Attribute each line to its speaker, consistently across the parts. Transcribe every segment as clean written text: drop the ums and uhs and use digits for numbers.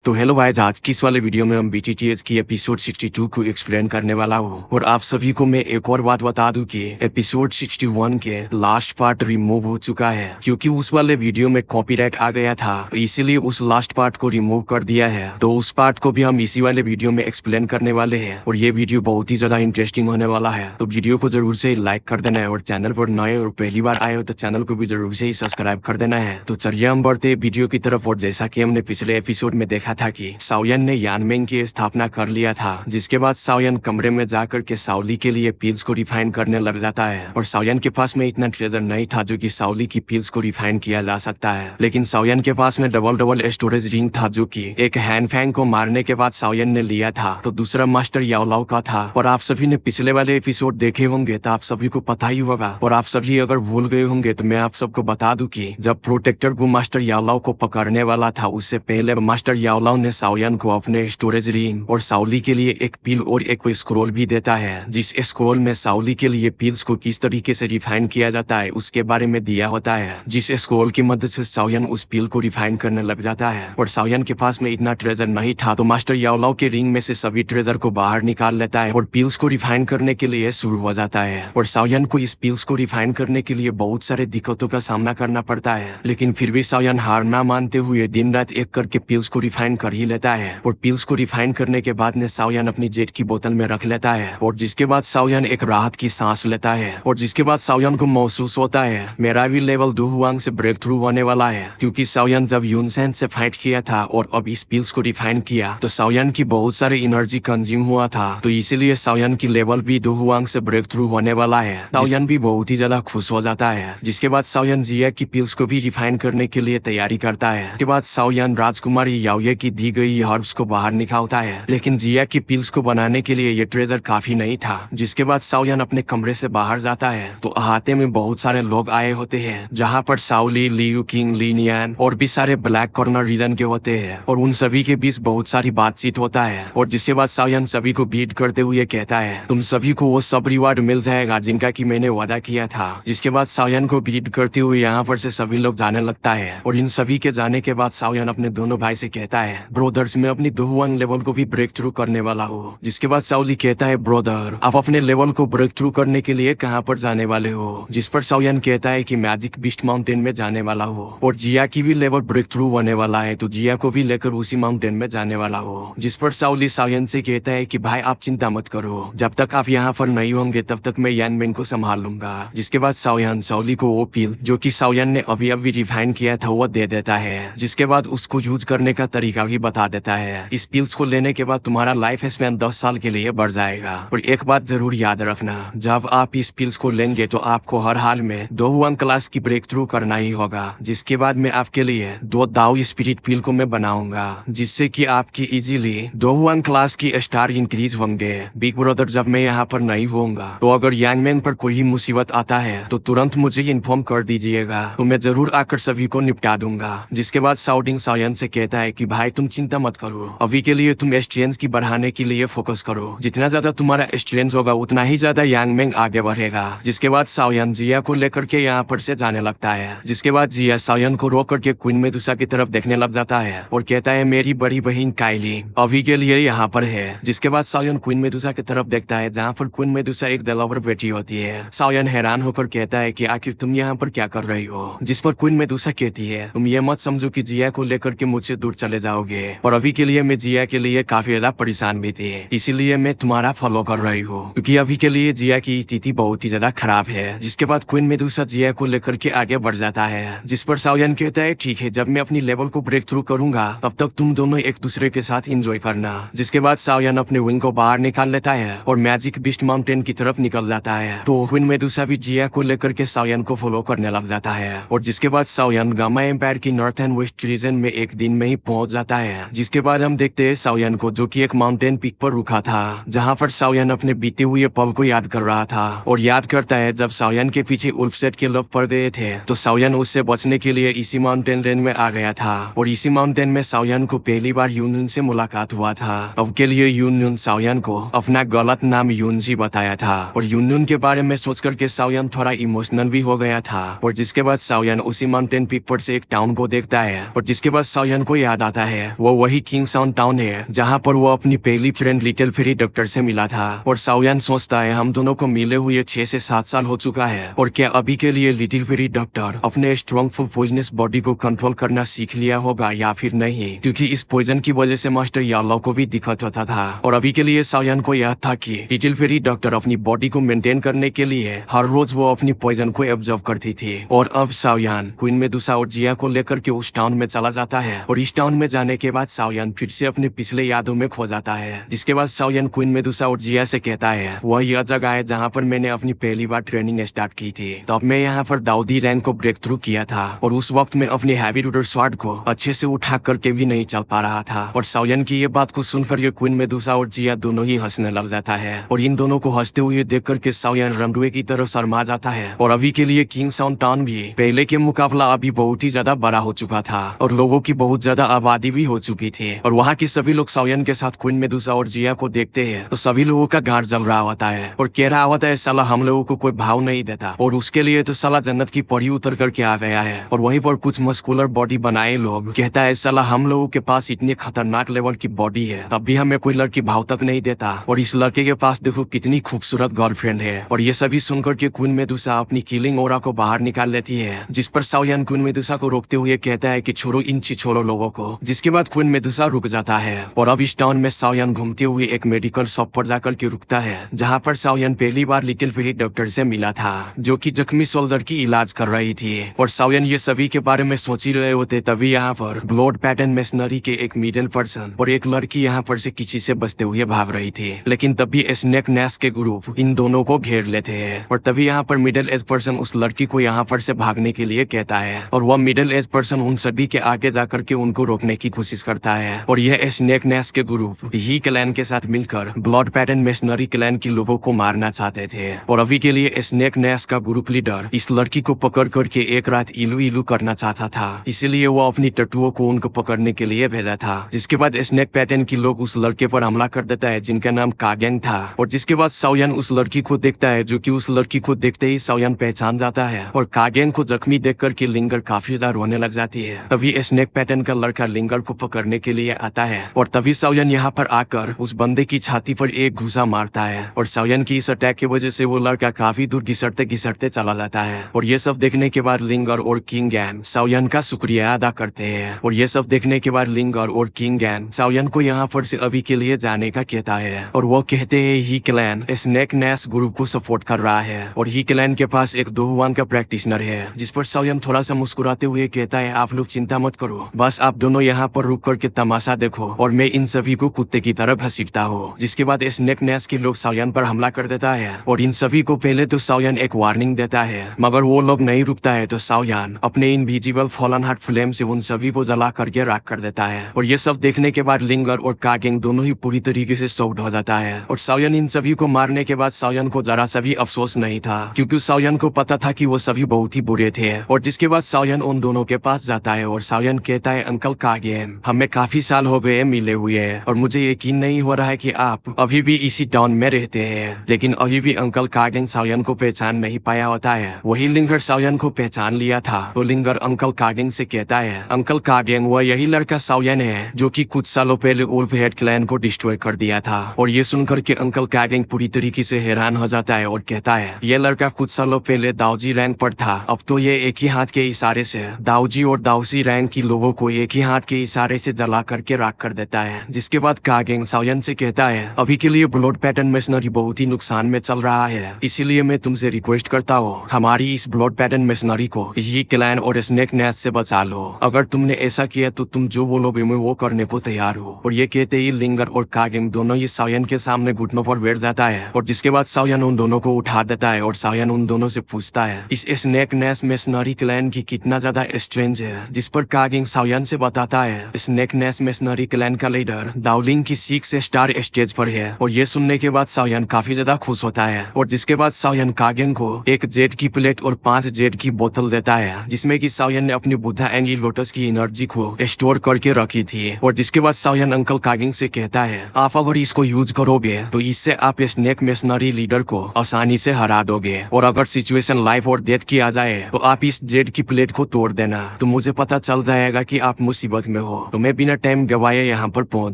Speaker 1: तो hello guys, आज की इस वाले वीडियो में हम BTTS की एपिसोड 62 को एक्सप्लेन करने वाला हूँ। और आप सभी को मैं एक और बात बता दूं कि एपिसोड 61 के लास्ट पार्ट रिमूव हो चुका है, क्योंकि उस वाले वीडियो में कॉपीराइट आ गया था, इसीलिए उस लास्ट पार्ट को रिमूव कर दिया है। तो उस पार्ट को भी हम इसी वाले वीडियो में एक्सप्लेन करने वाले हैं और ये वीडियो बहुत ही ज्यादा इंटरेस्टिंग होने वाला है। तो वीडियो को जरूर से लाइक कर देना है और चैनल पर नए और पहली बार आए हो तो चैनल को भी जरूर से ही सब्सक्राइब कर देना है। तो चलिए हम बढ़ते वीडियो की तरफ। और जैसा कि हमने पिछले एपिसोड में देखा था कि साओयन ने यानमेंग की स्थापना कर लिया था, जिसके बाद साओयन कमरे में जाकर के साओली के लिए पिल्स को रिफाइन करने लग जाता है। और साओयन के पास में इतना ट्रेजर नहीं था जो कि साओली की पिल्स को रिफाइन किया जा सकता है, लेकिन साओयन के पास में डबल स्टोरेज रिंग था जो कि एक हैनफैंग को मारने के बाद साओयन ने लिया था, तो दूसरा मास्टर याओलाओ का था। और आप सभी ने पिछले वाले एपिसोड देखे होंगे तो आप सभी को पता ही होगा। और आप सभी अगर भूल गए होंगे तो मैं आप सबको बता दूं कि जब प्रोटेक्टर गु मास्टर याओलाओ को पकड़ने वाला था, उससे पहले मास्टर याओलाओ ने साओयन को अपने स्टोरेज रिंग और साओली के लिए एक पिल और एक स्क्रोल भी देता है, जिस स्क्रोल में साओली के लिए पिल्स को किस तरीके से रिफाइन किया जाता है उसके बारे में दिया होता है। जिस स्क्रोल की मदद से साओयन उस पिल को रिफाइन करने लग जाता है। और साओयन के पास में इतना ट्रेजर नहीं था, तो मास्टर याओलाओ के रिंग में से सभी ट्रेजर को बाहर निकाल लेता है और पिल्स को रिफाइन करने के लिए शुरू हो जाता है। और साओयन को इस पिल्स को रिफाइन करने के लिए बहुत सारे दिक्कतों का सामना करना पड़ता है, लेकिन फिर भी साओयन हार ना मानते हुए दिन रात एक करके पिल्स को रिफाइन कर ही लेता है। और पिल्स को रिफाइन करने के बाद ने साओयन अपनी जेट की बोतल में रख लेता है, और जिसके बाद साओयन एक राहत की सांस लेता है। और जिसके बाद साओयन को महसूस होता है मेरा भी लेवल 2 हुआंग से ब्रेक थ्रू होने वाला है, क्योंकि साओयन जब यूनसेन से फाइट किया था और अब इस पिल्स को रिफाइन किया तो साओयन की बहुत सारे एनर्जी कंज्यूम हुआ था, तो इसीलिए साओयन की लेवल भी 2 हुआंग से ब्रेक थ्रू होने वाला है। साओयन भी बहुत ही ज्यादा खुश हो जाता है। जिसके बाद साओयन जिया की पिल्स को भी रिफाइन करने के लिए तैयारी करता है। उसके बाद साओयन राजकुमारी याओये की दी गई हर्ब्स को बाहर निकालता है, लेकिन जिया की पिल्स को बनाने के लिए ये ट्रेजर काफी नहीं था। जिसके बाद साओयन अपने कमरे से बाहर जाता है तो अहाते में बहुत सारे लोग आए होते हैं, जहाँ पर साओली, लियू किंग, लिनियन और भी सारे ब्लैक कॉर्नर रीजन के होते हैं। और उन सभी के बीच बहुत सारी बातचीत होता है। और जिसके बाद साओयन सभी को बीट करते हुए कहता है तुम सभी को वो सब रिवार्ड मिल जाएगा जिनका की मैंने वादा किया था। जिसके बाद साओयन को बीट करते हुए यहाँ पर से सभी लोग जाने लगता है। और इन सभी के जाने के बाद साओयन अपने दोनों भाई से कहता है ब्रोदर्स, मैं अपनी 2 हुआंग लेवल को भी ब्रेक थ्रू करने वाला हूँ। जिसके बाद साओली कहता है ब्रोदर, आप अपने लेवल को ब्रेक थ्रू करने के लिए कहाँ पर जाने वाले हो? जिस पर साओयन कहता है कि मैजिक बीस्ट माउंटेन में जाने वाला हो। और जिया की भी लेवल ब्रेक थ्रू होने वाला है, तो जिया को भी लेकर उसी माउंटेन में जाने वाला हो। जिस पर साओली साओयन से कहता है कि भाई आप चिंता मत करो, जब तक आप यहाँ पर नहीं होंगे तब तक मैं यानमेंग को संभाल लूंगा। जिसके बाद साओयन साओली को वो पिल जो कि साओयन ने अभी अभी रिफाइन किया था वो दे देता है। जिसके बाद उसको यूज करने का तरीका भी बता देता है। इस पिल्स को लेने के बाद तुम्हारा लाइफ स्पैन 10 साल के लिए बढ़ जाएगा। और एक बात जरूर याद रखना, जब आप इस पिल्स को लेंगे तो आपको हर हाल में 2 हुआंग क्लास की ब्रेक थ्रू करना ही होगा। जिसके बाद मैं आपके लिए 2 दाओ स्पिरिट पिल को मैं बनाऊंगा, जिससे कि आपकी इजीली 2 हुआंग क्लास की स्टार इंक्रीज होंगे। बिग ब्रदर, जब मैं यहाँ पर नहीं होऊंगा तो अगर यांगमेंग पर कोई मुसीबत आता है तो तुरंत मुझे इन्फॉर्म कर दीजिएगा, तो मैं जरूर आकर सभी को निपटा दूंगा। जिसके बाद साउडिंग साओयन से कहता है कि भाई तुम चिंता मत करो, अभी के लिए तुम स्ट्रेंथ की बढ़ाने के लिए फोकस करो। जितना ज्यादा तुम्हारा स्ट्रेंथ होगा उतना ही ज्यादा यांगमेंग आगे बढ़ेगा। जिसके बाद साओयन जिया को लेकर के यहाँ पर से जाने लगता है। जिसके बाद जिया साओयन को रोक करके क्वीन मेडुसा की तरफ देखने लग जाता है और कहता है मेरी बड़ी बहन काइली अभी के लिए यहाँ पर है। जिसके बाद साओयन क्वीन मेडुसा की तरफ देखता है, जहाँ पर क्वीन मेडुसा एक दलावर बैठी होती है। साओयन हैरान होकर कहता है कि आखिर तुम यहाँ पर क्या कर रही हो? जिस पर क्वीन मेडुसा कहती है तुम ये मत समझो कि जिया को लेकर के मुझसे दूर चले जाओगे, और अभी के लिए मैं जिया के लिए काफी ज्यादा परेशान भी थी, इसीलिए मैं तुम्हारा फॉलो कर रही हूँ, क्योंकि अभी के लिए जिया की स्थिति बहुत ही ज्यादा खराब है। जिसके बाद क्वीन मेडुसा जिया को लेकर के आगे बढ़ जाता है। जिस पर साओयन कहता है ठीक है, जब मैं अपनी लेवल को ब्रेक थ्रू करूंगा तब तक तुम दोनों एक दूसरे के साथ एंजॉय करना। जिसके बाद साओयन अपने विंग को बाहर निकाल लेता है और मैजिक बीस्ट माउंटेन की तरफ निकल जाता है। तो क्वीन मेडुसा भी जिया को लेकर के साओयन को फॉलो करने लग जाता है। और जिसके बाद साओयन गामा एम्पायर की नॉर्थ एंड वेस्ट रीजन में एक दिन में ही पहुंच जाता है। जिसके बाद हम देखते हैं साओयन को जो कि एक माउंटेन पीक पर रुका था, जहां पर साओयन अपने बीते हुए पल को याद कर रहा था। और याद करता है जब साओयन के पीछे उल्फसेट के लोग पड़ गए थे तो साओयन उससे बचने के लिए इसी माउंटेन रेंज में आ गया था। और इसी माउंटेन में साओयन को पहली बार यूनयून से मुलाकात हुआ था। अब के लिए यूनयून साओयन को अपना गलत नाम यूनजी बताया था। और यूनयून के बारे में सोच करके साओयन थोड़ा इमोशनल भी हो गया था। और जिसके बाद साओयन उसी माउंटेन पीक पर से एक टाउन को देखता है। और जिसके बाद साओयन को याद आता है है वो वही किंगसाउन टाउन है जहाँ पर वो अपनी पहली फ्रेंड लिटिल फेरी डॉक्टर से मिला था। और साओयान सोचता है हम दोनों को मिले हुए 6 से 7 साल हो चुका है और क्या अभी के लिए लिटिल फेरी डॉक्टर अपने स्ट्रॉन्ग फुल पॉइजनस बॉडी को कंट्रोल करना सीख लिया होगा या फिर नहीं, क्योंकि इस पॉइजन की वजह से मास्टर यालो को भी दिक्कत होता था। और अभी के लिए साओयान को याद था कि लिटिल फेरी डॉक्टर अपनी बॉडी को मेंटेन करने के लिए हर रोज वो अपनी पॉइजन को एब्जॉर्ब करती थी। और अब साओयान क्वीन मेडुसा और जिया को लेकर के उस टाउन में चला जाता है और इस टाउन में जाने के बाद साओयान फिर से अपने पिछले यादों में खो जाता है। जिसके बाद साओयान क्वीन मेडुसा और जिया से कहता है वह यह जगह है जहाँ पर मैंने अपनी पहली बार ट्रेनिंग स्टार्ट की थी। तब मैं यहाँ पर दाऊदी रैंक को ब्रेक थ्रू किया था और उस वक्त मैं अपने हैवी रूटर स्वॉर्ड को अच्छे से उठा करके भी नहीं चल पा रहा था। और साओयान की ये बात को सुनकर ये क्वीन मेडुसा और जिया दोनों ही हंसने लग जाता है और इन दोनों को हंसते हुए देख करके साओयान रंडुए की तरह शर्मा जाता है। और अभी के लिए किंगसाउन टाउन भी पहले के मुकाबला अभी बहुत ही ज्यादा बड़ा हो चुका था और लोगों की बहुत ज्यादा आबादी भी हो चुकी थी। और वहाँ की सभी लोग साओयान के साथ क्वीन मेडुसा और जिया को देखते हैं तो सभी लोगों का गार जल रहा होता है और कह रहा होता है साला हम लोगों को कोई भाव नहीं देता और उसके लिए तो साला जन्नत की परी उतर करके आ गया है। और वहीं पर कुछ मस्कुलर बॉडी बनाए लोग कहता है साला हम लोगों के पास इतनी खतरनाक लेवल की बॉडी है तब भी हमें कोई लड़की भाव तक नहीं देता और इस लड़के के पास देखो कितनी खूबसूरत गर्लफ्रेंड है। और ये सभी सुनकर के क्वीन मेडुसा अपनी किलिंग ओरा को बाहर निकाल लेती है, जिस पर साओयान क्वीन मेडुसा को रोकते हुए कहता है कि छोड़ो इन छिछोलो लोगों को। जिसके बाद क्वीन मेडुसा रुक जाता है और अब इस टाउन में साओयान घूमते हुए एक मेडिकल शॉप पर जाकर के रुकता है जहाँ पर साओयान पहली बार लिटिल फेरी डॉक्टर से मिला था जो कि जख्मी सोल्जर की इलाज कर रही थी। और साओयान ये सभी के बारे में सोच ही रहे होते तभी यहाँ पर ब्लड पैटर्न मेशनरी के एक मिडिल पर्सन और एक लड़की यहाँ पर से किसी से बचते हुए भाग रही थी। लेकिन तभी स्नेक नैश के ग्रुप इन दोनों को घेर लेते हैं और तभी यहाँ पर मिडिल एज पर्सन उस लड़की को यहाँ पर से भागने के लिए कहता है और वह मिडिल एज पर्सन उन सभी के आगे जाकर के उनको रोकने की कोशिश करता है। और यह स्नेक नैश के ग्रुप ही क्लैन के साथ मिलकर ब्लड पैटर्न मेशनरी क्लैन के लोगों को मारना चाहते थे। और अभी के लिए स्नेक नैश का ग्रुप लीडर इस लड़की को पकड़ करके एक रात इलू इलू करना चाहता था, इसीलिए वो अपनी टटुओं को उनको पकड़ने के लिए भेजा था। जिसके बाद स्नेक पैटर्न के लोग उस लड़के पर हमला कर देता है जिनका नाम कागेंग था। और जिसके बाद साओयान उस लड़की को देखता है जो कि उस लड़की को देखते ही साओयान पहचान जाता है और कागेंग को जख्मी देख करके लिंगर काफी ज्यादा रोने लग जाती है। तभी स्नेक पैटर्न का लड़का लिंगर को पकड़ने के लिए आता है और तभी साओयान यहाँ पर आकर उस बंदे की छाती पर एक घुसा मारता है और साओयान की इस अटैक की वजह से वो लड़का काफी दूर घिसटते घिसटते चला जाता है। और ये सब देखने के बाद लिंगर और किंग गैन साओयान का शुक्रिया अदा करते हैं और ये सब देखने के बाद लिंगर और किंग गैन साओयान को यहाँ पर से अभी के लिए जाने का कहता है और वो कहते हैं ही क्लैन स्नेक नैश ग्रुप को सपोर्ट कर रहा है और ही क्लैन के पास एक दोहुआन का प्रैक्टिशनर है। जिस पर साओयान थोड़ा सा मुस्कुराते हुए कहता है आप लोग चिंता मत करो, बस आप दोनों यहाँ पर रुक करके तमाशा देखो और मैं इन सभी को कुत्ते की तरह घसीटता हूँ। जिसके बाद स्नेक नैश के लोग साओयान पर हमला कर देता है और इन सभी को पहले तो साओयान एक वार्निंग देता है मगर वो लोग नहीं रुकता है तो साओयान अपने इनविजिबल फॉलन हार्ट फ्लेम से उन सभी को जला करके राख कर देता है। और ये सब देखने के बाद लिंगर और कागेंग दोनों ही पूरी तरीके से शॉक्ड हो जाता है। और साओयान इन सभी को मारने के बाद साओयान को जरा सा भी अफसोस नहीं था क्योंकि साओयान को पता था कि वो सभी बहुत ही बुरे थे। और जिसके बाद साओयान उन दोनों के पास जाता है और साओयान कहता है अंकल कागेंग हमें काफी साल हो गए मिले हुए और मुझे यकीन नहीं हो रहा है कि आप अभी भी इसी टाउन में रहते हैं। लेकिन अभी भी अंकल कागेंग साओयान को पहचान नहीं पाया होता है। वही लिंगर साओयान को पहचान लिया था तो लिंगर अंकल कागेंग से कहता है अंकल कागेंग वह यही लड़का साओयान है जो कि कुछ सालों पहले वुल्फ हेड क्लैन को डिस्ट्रॉय कर दिया था। और ये सुनकर के अंकल कागेंग पूरी तरीके से हैरान हो जाता है और कहता है ये लड़का कुछ सालों पहले दाऊजी रैंक पर था, अब तो ये एक ही हाथ के इशारे से दाऊजी और दाऊसी रैंक की लोगों को एक ही हाथ के इशारे से जला करके राख कर देता है। जिसके बाद कागेंग साओयान से कहता है अभी के लिए ब्लड पैटर्न मशीनरी बहुत ही नुकसान में चल रहा है, इसीलिए मैं तुमसे रिक्वेस्ट करता हूँ हमारी इस ब्लड पैटर्न मशीनरी को ये क्लैन और स्नेक नैश से बचा लो। अगर तुमने ऐसा किया तो तुम जो बोलोगे मैं वो करने को तैयार हूँ। और ये कहते ही लिंगर और कागेंग दोनों ही साओयान के सामने घुटनों पर बैठ जाता है और जिसके बाद साओयान उन दोनों को उठा देता है और साओयान उन दोनों से पूछता है इस स्नेक नैश मशीनरी क्लैन की कितना ज्यादा स्ट्रेंज है। जिस पर कागेंग साओयान से बताता है स्नेक नैश मशीनरी क्लैन का लीडर दाओलिंग की 6 स्टार स्टेज पर है। और ये सुनने के बाद साओयान काफी ज्यादा खुश होता है और जिसके बाद साओयान कागेंग को एक जेड की प्लेट और 5 जेड की बोतल देता है जिसमें कि साओयान ने अपनी बुद्धा एंगी लोटस की एनर्जी को स्टोर करके रखी थी। और जिसके बाद साओयान अंकल कागेंग से कहता है आप अगर इसको यूज करोगे तो इससे आप स्नेक मशीनरी लीडर को आसानी से हरा दोगे और अगर सिचुएशन लाइफ और डेथ की आ जाए तो आप इस जेड की प्लेट को तोड़ देना तो मुझे पता चल जाएगा कि आप मुसीबत में में हो तो मैं बिना टाइम गवाए यहाँ पर पहुंच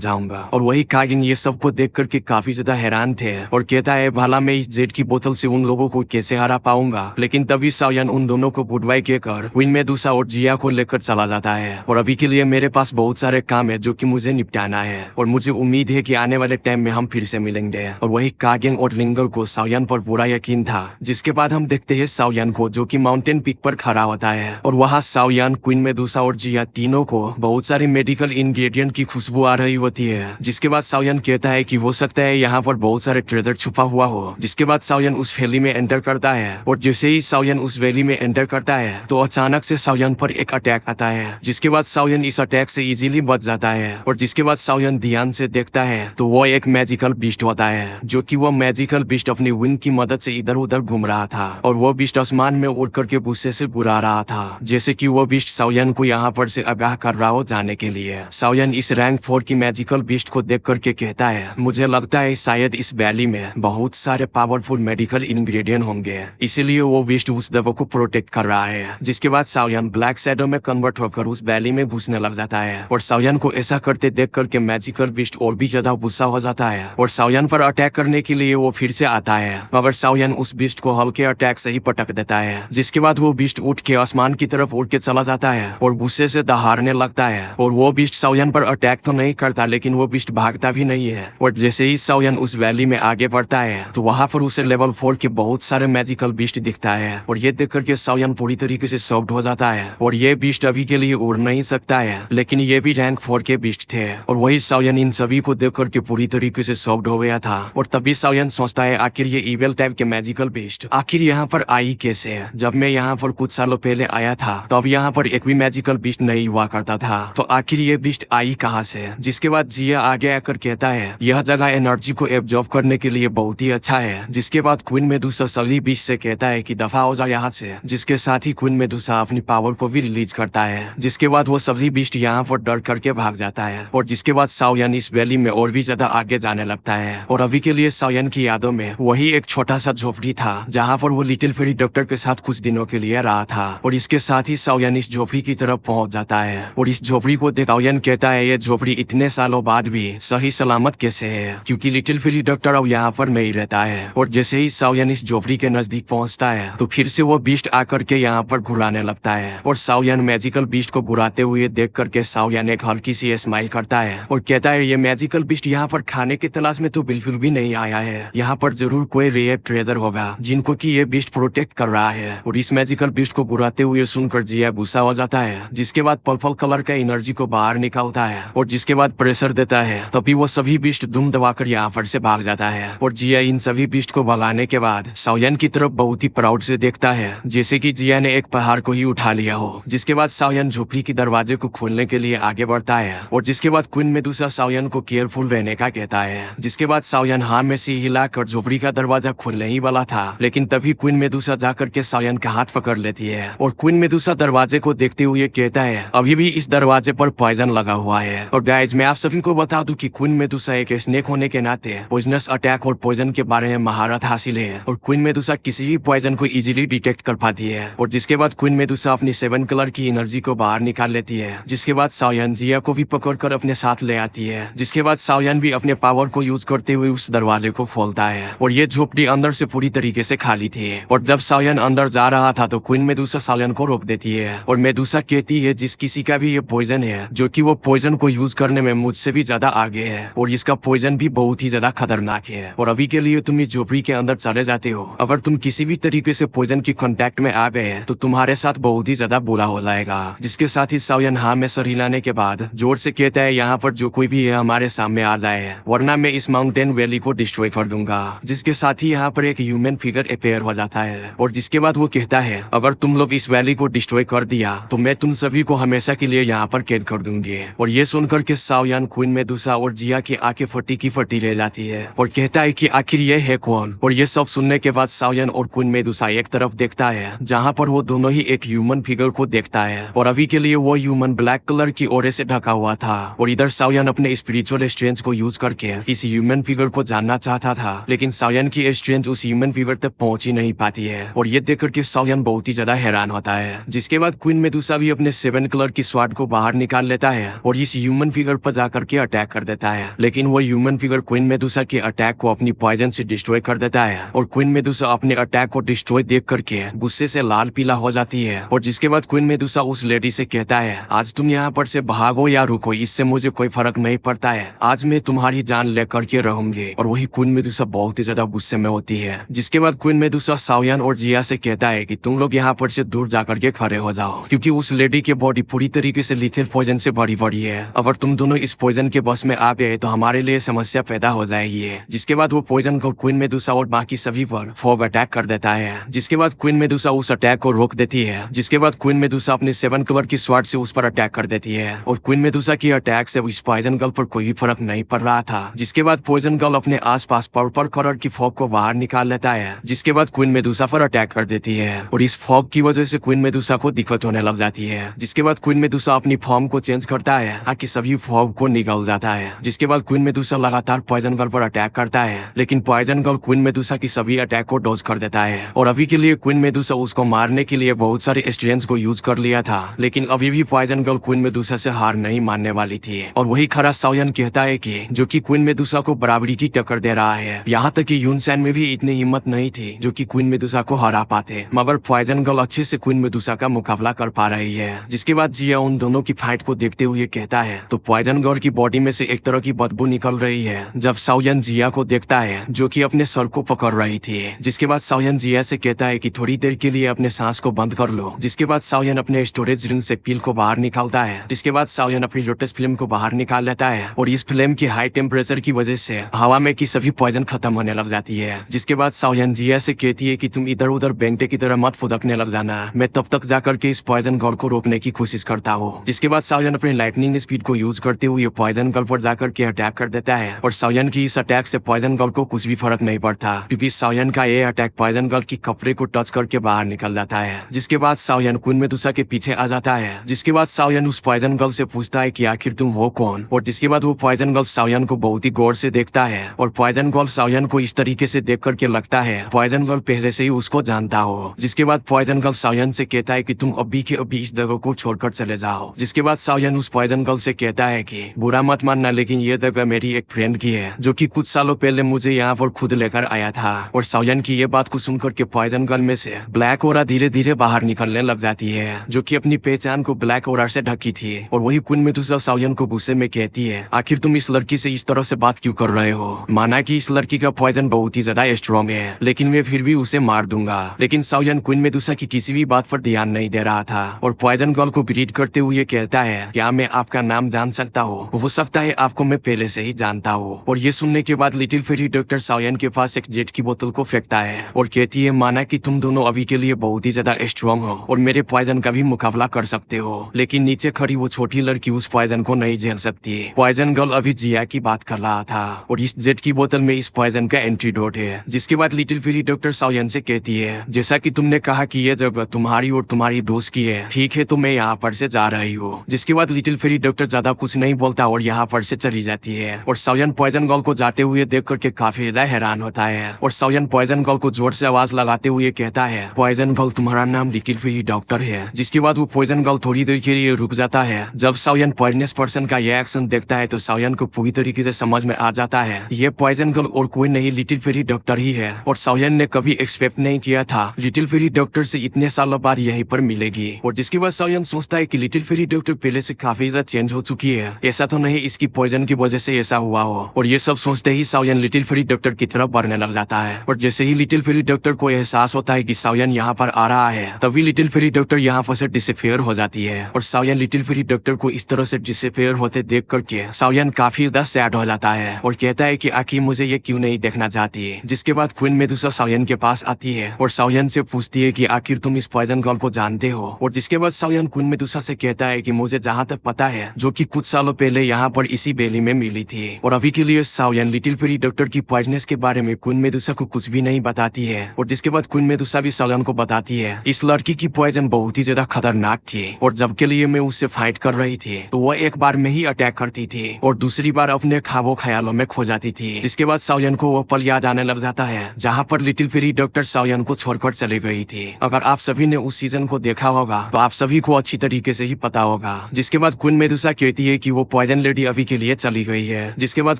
Speaker 1: जाऊंगा। और वही कागिन ये सबको देख करके काफी ज्यादा हैरान थे और कहता है भला मैं इस जेट की बोतल से उन लोगों को कैसे हरा पाऊंगा। लेकिन तभी साओयन उन दोनों को गुड बाय कहकर क्वीन मेडुसा और जिया को लेकर चला जाता है। और अभी के लिए मेरे पास बहुत सारे काम है जो कि मुझे निपटाना है और मुझे उम्मीद है कि आने वाले टाइम में हम फिर से मिलेंगे। और वही कागिन और लिंगर को साओयन पर पूरा यकीन था। जिसके बाद हम देखते हैं साओयन को जो कि माउंटेन पीक पर खड़ा होता है और वहाँ साओयन, क्वीन मेडुसा और जिया तीनों को बहुत सारी मेडिकल इंग्रेडिएंट की खुशबू आ रही होती है। जिसके बाद साओयन कहता है कि हो सकता है यहाँ पर बहुत सारे ट्रेजर छुपा हुआ हो। जिसके बाद साओयन उस वैली में एंटर करता है और जैसे ही साओयन उस वैली में एंटर करता है तो अचानक से साओयन पर एक अटैक आता है। जिसके बाद साओयन इस अटैक से इजीली बच जाता है। और जिसके बाद साओयन ध्यान से देखता है तो वो एक मैजिकल बीस्ट होता है जो कि वो मैजिकल बीस्ट अपनी विंग की मदद से इधर उधर घूम रहा था। और वो बीस्ट आसमान में उड़ करके गुस्से से बुरा रहा था जैसे कि वो बीस्ट साओयन को यहाँ पर से आगाह कर रहा हो जाने के लिए। साओयन इस रैंक 4 की मैजिकल बीस्ट को देख करके कहता है मुझे लगता है शायद इस वैली में बहुत सारे पावरफुल मेडिकल इंग्रेडिएंट होंगे, इसीलिए वो बीस्ट उस दवा को प्रोटेक्ट कर रहा है। जिसके बाद साओयन ब्लैक शैडो में कन्वर्ट होकर उस वैली में घुसने लग जाता है। और साओयन को ऐसा करते देख करके मैजिकल बीस्ट और भी ज्यादा गुस्सा हो जाता है और साओयन पर अटैक करने के लिए वो फिर से आता है। मगर साओयन उस बीस्ट को हल्के अटैक से ही पटक देता है। जिसके बाद वो बीस्ट उठ के आसमान की तरफ उड़ के चला जाता है और गुस्से से दहाड़ने लगता है। और वो बीस्ट साओयन पर अटैक तो नहीं करता लेकिन वो बीस्ट भागता भी नहीं है। और जैसे ही साओयन उस वैली में आगे बढ़ता है तो वहाँ पर उसे लेवल 4 के बहुत सारे मैजिकल बीस्ट दिखता है। और ये देख करके साओयन पूरी तरीके से शॉक्ड हो जाता है। और ये बीस्ट अभी के लिए उड़ नहीं सकता है लेकिन ये भी रैंक 4 के बीस्ट थे। और वही साओयन इन सभी को देख करके पूरी तरीके से शॉक्ड हो गया था। और तभी साओयन सोचता है आखिर ये इविल टाइप के मैजिकल बीस्ट आखिर यहाँ पर आई कैसे। जब मैं यहाँ पर कुछ सालों पहले आया था तब यहाँ पर एक भी मैजिकल बीस्ट नहीं हुआ करता था, तो आखिर ये बीस्ट आई कहाँ से। जिसके बाद जिया आगे आकर कहता है यह जगह एनर्जी को एब्जॉर्ब करने के लिए बहुत ही अच्छा है। जिसके बाद क्वीन मेडुसा सभी बीस्ट से कहता है कि दफा हो जाए यहाँ से। जिसके साथ ही क्वीन मेडुसा अपनी पावर को भी रिलीज करता है। जिसके बाद वो सभी बीस्ट यहाँ पर डर करके भाग जाता है। और जिसके बाद साओयन इस वैली में और भी ज्यादा आगे जाने लगता है। और अभी के लिए साओयन की यादों में वही एक छोटा सा झोपड़ी था जहाँ पर वो लिटिल फेरी डॉक्टर के साथ कुछ दिनों के लिए रहा था। और इसके साथ ही साओयन इस झोपड़ी की तरफ पहुंच जाता है। और इस झोपड़ी को देख साओयन कहता है ये झोपड़ी इतने सालों बाद भी सही सलामत कैसे है, क्योंकि लिटिल फेरी डॉक्टर अब यहाँ पर नहीं रहता है। और जैसे ही साओयन इस झोपड़ी के नजदीक पहुंचता है तो फिर से वो बीस्ट आकर के यहाँ पर घुराने लगता है। और साओयन मैजिकल बीस्ट को घुराते हुए देख करके साओयन एक हल्की सी स्माइल करता है और कहता है ये मैजिकल बीस्ट यहाँ पर खाने की तलाश में तो बिल्कुल भी नहीं आया है। यहाँ पर जरूर कोई रेयर ट्रेजर होगा जिनको की ये बीस्ट प्रोटेक्ट कर रहा है। और इस मैजिकल बीस्ट को घुराते हुए सुनकर जिया गुस्सा हो जाता है। जिसके बाद पर्पल कलर का एनर्जी को बाहर निकालता है और जिसके बाद प्रेशर देता है तभी वो सभी बीस्ट दुम दबाकर यहाँ पर से भाग जाता है। और जिया इन सभी बीस्ट को भगाने के बाद साओयन की तरफ बहुत ही प्राउड से देखता है जैसे कि जिया ने एक पहाड़ को ही उठा लिया हो। जिसके बाद साओयन झोपड़ी के दरवाजे को खोलने के लिए आगे बढ़ता है। और जिसके बाद क्वीन मेडुसा साओयन को केयरफुल रहने का कहता है। जिसके बाद साओयन हाँ में से हिलाकर झोपड़ी का दरवाजा खोलने ही वाला था लेकिन तभी क्वीन मेडुसा जाकर के साओयन का हाथ पकड़ लेती है। और क्वीन मेडुसा दरवाजे को देखते हुए कहता है अभी भी इस दरवाजे पर पॉइजन लगा हुआ है। और गाइज मैं आप सभी को बता दूं कि क्वीन मेडुसा एक स्नेक होने के नाते पॉइजनस अटैक और पॉइजन के बारे में महारत हासिल है। और क्वीन मेडुसा किसी भी पॉइजन को इजीली डिटेक्ट कर पाती है। और जिसके बाद क्वीन मेडुसा अपनी 7 कलर की एनर्जी को बाहर निकाल लेती है। जिसके बाद साओयन जिया को भी पकड़कर अपने साथ ले आती है। जिसके बाद साओयन भी अपने पावर को यूज करते हुए उस दरवाजे को खोलता है। और ये झोपड़ी अंदर से पूरी तरीके से खाली थी। और जब साओयन अंदर जा रहा था तो क्वीन मेडुसा साओयन को रोक देती है। और मेडुसा कहती है जिस किसी का भी ये पॉइजन है जो कि वो पॉइजन को यूज करने में मुझसे भी ज्यादा आगे है और इसका पॉइजन भी बहुत ही ज्यादा खतरनाक है। और अभी के लिए तुम इस झोपड़ी के अंदर चले जाते हो। अगर तुम किसी भी तरीके से पॉइजन की कांटेक्ट में आ गए तो तुम्हारे साथ बहुत ही ज्यादा बुरा हो जाएगा। जिसके साथ ही साओयन हाँ में सर हिलाने के बाद जोर से कहता है यहाँ पर जो कोई भी है हमारे सामने आ जाए वरना मैं इस माउंटेन वैली को डिस्ट्रॉय कर दूंगा। जिसके साथ ही यहाँ पर एक ह्यूमन फिगर अपेयर हो जाता है। और जिसके बाद वो कहता है अगर तुम लोग इस वैली को डिस्ट्रॉय कर दिया तो मैं तुम सभी को हमेशा के लिए यहाँ पर कैद कर दूंगी। और ये सुनकर के साओयन, क्वीन मेडुसा और जिया की आंखें फटी की फटी रह जाती है और कहता है कि आखिर ये है कौन। और ये सब सुनने के बाद साओयन और क्वीन मेडुसा एक तरफ देखता है जहाँ पर वो दोनों ही एक ह्यूमन फिगर को देखता है। और अभी के लिए वो ह्यूमन ब्लैक कलर की ओरे से ढका हुआ था। और इधर साओयन अपने स्पिरिचुअल स्ट्रेंथ को यूज करके इस ह्यूमन फिगर को जानना चाहता था लेकिन साओयन की स्ट्रेंथ उस ह्यूमन फिगर तक पहुंच ही नहीं पाती है। और ये देख करके साओयन बहुत ही ज्यादा हैरान होता है। जिसके बाद क्वीन मेडुसा भी अपने 7 कलर की स्वार्ड को बाहर बाहर निकाल लेता है और इस ह्यूमन फिगर पर जाकर के अटैक कर देता है। लेकिन वो ह्यूमन फिगर क्वीन मेडुसा के अटैक को अपनी पॉइजन से डिस्ट्रॉय कर देता है और क्वीन मेडुसा अपने अटैक को डिस्ट्रॉय देख करके गुस्से से लाल पीला हो जाती है। और जिसके बाद क्वीन मेडुसा उस लेडी से कहता है, आज तुम यहाँ पर से भागो या रुको, इससे मुझे कोई फर्क नहीं पड़ता है, आज मैं तुम्हारी जान लेकर के रहूंगी। और वही क्वीन मेडुसा बहुत ही ज्यादा गुस्से में होती है। जिसके बाद क्वीन मेडुसा साओयान और जिया से कहता है कि तुम लोग यहाँ पर से दूर जाकर के खड़े हो जाओ, क्योंकि उस लेडी की बॉडी पूरी तरीके से लिथिल पॉइजन से भरी पड़ी है। अगर तुम दोनों इस पॉइजन के बस में आ गए तो हमारे लिए समस्या पैदा हो जाएगी। जिसके बाद वो पॉइजन को क्वीन मेडुसा और बाकी सभी पर फॉग अटैक कर देता है। जिसके बाद क्वीन मेडुसा उस अटैक को रोक देती है। जिसके बाद क्वीन मेडुसा अपने 7 कलर की स्वॉर्ड से उस पर अटैक कर देती है और क्वीन मेडुसा की अटैक से इस पॉइजन गर्ल पर कोई भी फर्क नहीं पड़ रहा था। जिसके बाद पॉइजन गर्ल अपने आसपास पर्पल कलर की फॉग को बाहर निकाल लेता है। जिसके बाद क्वीन मेडुसा पर अटैक कर देती है और इस फॉग की वजह से क्वीन मेडुसा को दिक्कत होने लग जाती है। जिसके बाद क्वीन मेडुसा अपनी फॉर्म को चेंज करता है ताकि सभी फॉग को निकल जाता है। जिसके बाद क्वीन मेडुसा लगातार पॉइजन गर्ल पर अटैक करता है, लेकिन पॉइजन गर्ल क्वीन मेडुसा की सभी अटैक को डॉज कर देता है। और अभी के लिए क्वीन मेडुसा उसको मारने के लिए बहुत सारे स्ट्रेंथ को यूज कर लिया था, लेकिन अभी भी पॉइजन गर्ल क्वीन मेडुसा से हार नहीं मानने वाली थी। और वही खरा साओयान कहता है कि जो कि क्वीन मेडुसा को बराबरी की टक्कर दे रहा है। यहाँ तक कि यूनसैन में भी इतनी हिम्मत नहीं थी जो कि क्वीन मेडुसा को हरा पाते, मगर पॉइजन गर्ल अच्छे से क्वीन मेडुसा का मुकाबला कर पा रही है। जिसके बाद जिया उन दोनों की फाइट को देखते हुए कहता है, तो पॉइजन गर्ल की बॉडी में से एक तरह की बदबू निकल रही है। जब साओयान जिया को देखता है जो कि अपने सर को पकड़ रही थी। जिसके बाद साओयान जिया से कहता है कि थोड़ी देर के लिए अपने सांस को बंद कर लो। जिसके बाद साओयान अपने स्टोरेज रिंग से पिल को बाहर निकालता है। जिसके बाद साओयान अपनी लोटस फ्लेम को बाहर निकाल लेता है और इस फ्लेम की हाई टेम्परेचर की वजह से हवा में की सभी पॉइजन खत्म होने लग जाती है। जिसके बाद साओयान जिया से कहती है कि तुम इधर उधर बेंगटे की तरह मत फुदकने लग जाना, मैं तब तक जाकर के इस पॉइजन गर्ल को रोकने की कोशिश करता हूँ। जिसके बाद साओयान अपनी लाइटनिंग स्पीड को यूज करते हुए पॉइजन गर्ल पर जाकर के अटैक कर देता है और साओयान की इस अटैक से पॉइजन गर्ल को कुछ भी फर्क नहीं पड़ता, क्योंकि साओयान का ये अटैक पॉइजन गर्ल की कपड़े को टच करके बाहर निकल जाता है। जिसके बाद साओयान क्वीन मेडुसा के पीछे आ जाता है। जिसके बाद साओयान उस पॉइजन गर्ल से पूछता है कि आखिर तुम हो कौन। और जिसके बाद वो पॉइजन गर्ल साओयान को बहुत ही गौर से देखता है और पॉइजन गर्ल साओयान को इस तरीके से देख करके लगता है पॉइजन गर्ल पहले से ही उसको जानता हो। जिसके बाद पॉइजन गर्ल साओयान से कहता है कि तुम अभी के अभी इस जगह को छोड़कर चले जाओ। जिसके बाद साओयान उस पॉइजन गर्ल से कहता है कि बुरा मत मानना, लेकिन ये जगह मेरी एक फ्रेंड की है जो कि कुछ सालों पहले मुझे यहाँ पर खुद लेकर आया था। और साओयान की ये बात को सुनकर के पॉइजन गर्ल में से ब्लैक ओरा धीरे धीरे बाहर निकलने लग जाती है, जो कि अपनी पहचान को ब्लैक ओरा से ढकी थी। और वही क्वीन मेडुसा साओयान को गुस्से में कहती है, आखिर तुम इस लड़की से इस तरह से बात क्यों कर रहे हो। माना कि इस लड़की का पॉइजन बहुत ही ज्यादा स्ट्रॉन्ग है, लेकिन मैं फिर भी उसे मार दूंगा। लेकिन साओयान क्वीन मेडुसा की किसी भी बात पर ध्यान नहीं दे रहा था और पॉइजन गर्ल को ग्रीट करते हुए कहता है, क्या मैं आपका नाम जान सकता हूँ। हो सकता है आपको मैं पहले से ही जानता हूँ। और ये सुनने के बाद लिटिल फेरी डॉक्टर साओयान के पास एक जेट की बोतल को फेंकता है और कहती है, माना कि तुम दोनों अभी के लिए बहुत ही ज्यादा स्ट्रॉन्ग हो और मेरे पॉइजन का भी मुकाबला कर सकते हो, लेकिन नीचे खड़ी वो छोटी लड़की उस पॉइजन को नहीं झेल सकती। पॉइजन गर्ल अभी जिया की बात कर रहा था और इस जेट की बोतल में इस पॉइजन का एंटीडोट है। जिसके बाद लिटिल फेरी डॉक्टर साओयान से कहती है, जैसा कि तुमने कहा कि ये जगह तुम्हारी और तुम्हारी दोस्त की है, ठीक है तो मैं यहाँ पर से जा रही हूँ। जिसके बाद लिटिल फेरी डॉक्टर ज्यादा कुछ नहीं बोलता और यहाँ पर से चली जाती है। और साओयान पॉइजन गर्ल को जाते हुए देख करके काफी ज्यादा हैरान होता है और साओयान पॉइजन गर्ल को जोर से आवाज लगाते हुए कहता है, पॉइजन गर्ल तुम्हारा नाम लिटिल फेरी डॉक्टर है। जिसके बाद वो पॉइजन गर्ल थोड़ी देर के लिए रुक जाता है। जब साओयान पॉइजनस पर्सन का ये एक्शन देखता है तो साओयान को पूरी तरीके से समझ में आ जाता है ये पॉइजन गर्ल और कोई नहीं लिटिल फेरी डॉक्टर ही है। और साओयान ने कभी एक्सपेक्ट नहीं किया था लिटिल फेरी डॉक्टर से इतने सालों बाद यहीं पर मिलेगी। और जिसके बाद साओयान सोचता है कि लिटिल फेरी डॉक्टर पहले से काफी ज्यादा चेंज हो चुकी है, ऐसा तो नहीं इसकी पॉइजन की वजह से ऐसा हुआ हो। और ये सब सोचते ही साओयान लिटिल फेरी डॉक्टर की तरफ बढ़ने लग जाता है। और जैसे ही लिटिल फेरी डॉक्टर को एहसास होता है कि साओयान यहाँ पर आ रहा है, तभी लिटिल फेरी डॉक्टर यहाँ पर से डिसअपियर हो जाती है। और साओयान लिटिल फेरी डॉक्टर को इस तरह से डिसअपियर होते देख करके साओयान काफी ज्यादा सैड हो जाता है और कहता है कि आखिर मुझे ये क्यों नहीं देखना चाहती। जिसके बाद क्वीन मेडुसा साओयान के पास आती है और साओयान से पूछती है कि आखिर तुम इस पॉइजन गर्ल को जानते हो। और जिसके बाद साओयान क्वीन मेडुसा से कहता है कि मुझे जहाँ तक पता है जो कि कुछ सालों पहले यहाँ पर इसी वैली में मिली थी। और अभी के लिए साओयान लिटिल फेरी डॉक्टर की पॉइजनस के बारे में क्वीन मेडुसा को कुछ भी नहीं बताती है। और जिसके बाद क्वीन मेडुसा भी साओयान को बताती है इस लड़की की पॉइजन बहुत ही ज्यादा खतरनाक थी और जब के लिए मैं उससे फाइट कर रही थी तो वो एक बार में ही अटैक करती थी और दूसरी बार अपने ख्वाबों ख्यालों में खो जाती थी। जिसके बाद साओयान को वो पल याद आने लग जाता है जहाँ पर लिटिल फेरी डॉक्टर साओयान को छोड़कर चली गई थी। अगर आप सभी ने उस सीजन को देखा होगा तो आप सभी को अच्छी तरीके से ही पता होगा होगा। जिसके बाद क्वीन मेडुसा कहती है कि वो पॉइजन लेडी अभी के लिए चली गई है। जिसके बाद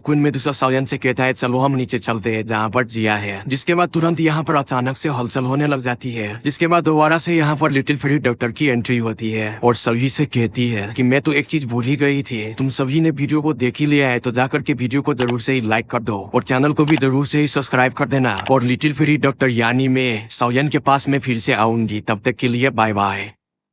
Speaker 1: क्वीन मेडुसा सायन से कहता है चलो हम नीचे चलते हैं जहाँ पर जिया है। जिसके बाद तुरंत यहाँ पर अचानक से हलचल होने लग जाती है। जिसके बाद दोबारा से यहाँ पर लिटिल फेरी डॉक्टर की एंट्री होती है और सभी से कहती है कि मैं तो एक चीज भूल ही गई थी, तुम सभी ने वीडियो को देख ही लिया है तो जाकर के वीडियो को जरूर से ही लाइक कर दो और चैनल को भी जरूर से ही सब्सक्राइब कर देना। और लिटिल फेरी डॉक्टर यानी मैं सायन के पास में फिर से आऊंगी। तब तक के लिए बाय बाय।